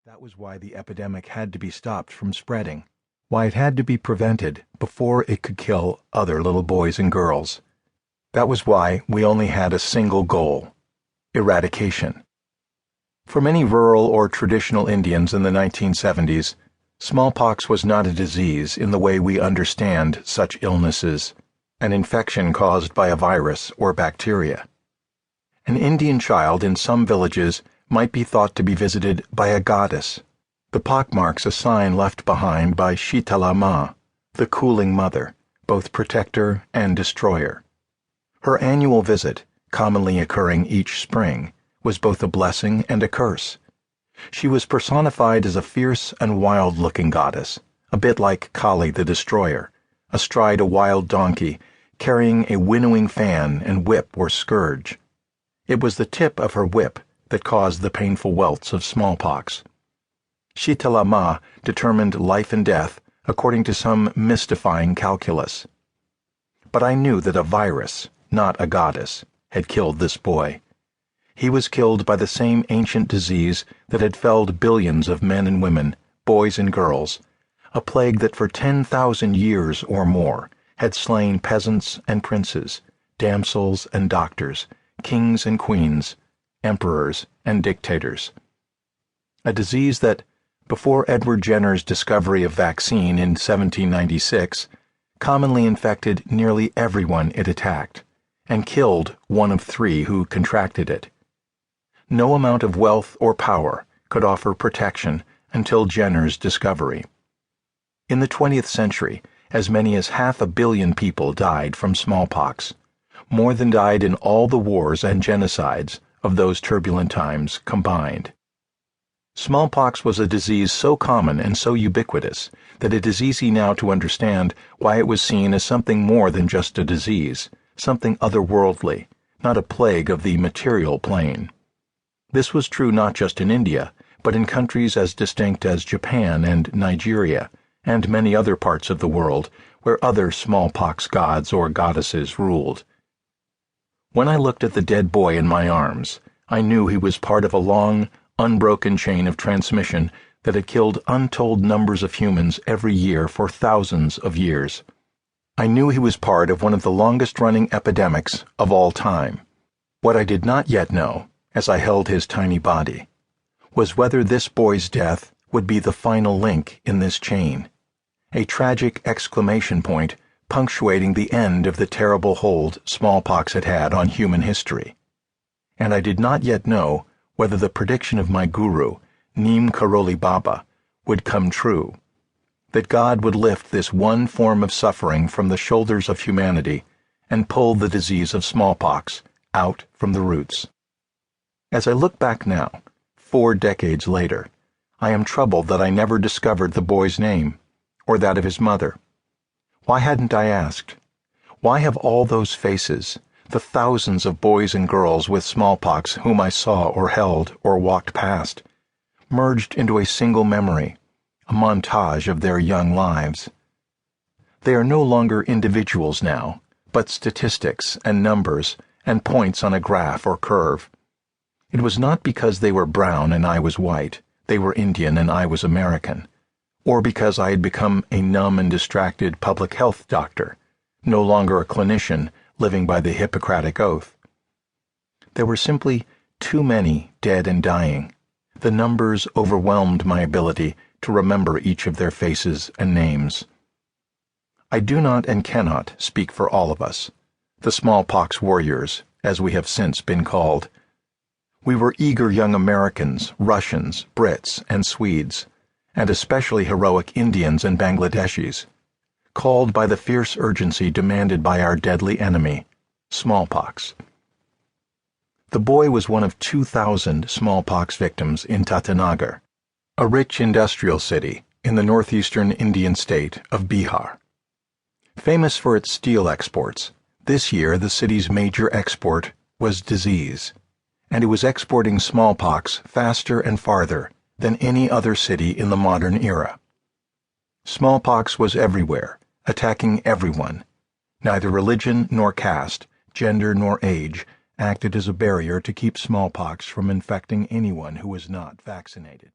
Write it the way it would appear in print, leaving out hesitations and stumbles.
That was why the epidemic had to be stopped from spreading, why it had to be prevented before it could kill other little boys and girls. That was why we only had a single goal: eradication. For many rural or traditional Indians in the 1970s, smallpox was not a disease in the way we understand such illnesses, an infection caused by a virus or bacteria. An Indian child in some villages might be thought to be visited by a goddess. The pockmarks a sign left behind by Shitala Ma, the cooling mother, both protector and destroyer. Her annual visit, commonly occurring each spring, was both a blessing and a curse. She was personified as a fierce and wild-looking goddess, a bit like Kali the Destroyer, astride a wild donkey, carrying a winnowing fan and whip or scourge. It was the tip of her whip that caused the painful welts of smallpox. Shitala Ma determined life and death according to some mystifying calculus. But I knew that a virus, not a goddess, had killed this boy. He was killed by the same ancient disease that had felled billions of men and women, boys and girls, a plague that for 10,000 years or more had slain peasants and princes, damsels and doctors, kings and queens, emperors and dictators. A disease that, before Edward Jenner's discovery of vaccine in 1796, commonly infected nearly everyone it attacked, and killed 1 of 3 who contracted it. No amount of wealth or power could offer protection until Jenner's discovery. In the 20th century, as many as 500 million people died from smallpox, more than died in all the wars and genocides of those turbulent times combined. Smallpox was a disease so common and so ubiquitous that it is easy now to understand why it was seen as something more than just a disease, something otherworldly, not a plague of the material plane. This was true not just in India, but in countries as distinct as Japan and Nigeria, and many other parts of the world where other smallpox gods or goddesses ruled. When I looked at the dead boy in my arms, I knew he was part of a long, unbroken chain of transmission that had killed untold numbers of humans every year for thousands of years. I knew he was part of one of the longest-running epidemics of all time. What I did not yet know, as I held his tiny body, was whether this boy's death would be the final link in this chain, a tragic exclamation point punctuating the end of the terrible hold smallpox had had on human history. And I did not yet know whether the prediction of my guru, Neem Karoli Baba, would come true, that God would lift this one form of suffering from the shoulders of humanity and pull the disease of smallpox out from the roots. As I look back now, 4 decades later, I am troubled that I never discovered the boy's name, or that of his mother. Why hadn't I asked? Why have all those faces, the thousands of boys and girls with smallpox whom I saw or held or walked past, merged into a single memory, a montage of their young lives? They are no longer individuals now, but statistics and numbers and points on a graph or curve. It was not because they were brown and I was white, they were Indian and I was American, or because I had become a numb and distracted public health doctor, no longer a clinician living by the Hippocratic Oath. There were simply too many dead and dying. The numbers overwhelmed my ability to remember each of their faces and names. I do not and cannot speak for all of us, the smallpox warriors, as we have since been called. We were eager young Americans, Russians, Brits, and Swedes, and especially heroic Indians and Bangladeshis, called by the fierce urgency demanded by our deadly enemy, smallpox. The boy was one of 2,000 smallpox victims in Tatanagar, a rich industrial city in the northeastern Indian state of Bihar. Famous for its steel exports, this year the city's major export was disease, and it was exporting smallpox faster and farther than any other city in the modern era. Smallpox was everywhere, attacking everyone. Neither religion nor caste, gender nor age acted as a barrier to keep smallpox from infecting anyone who was not vaccinated.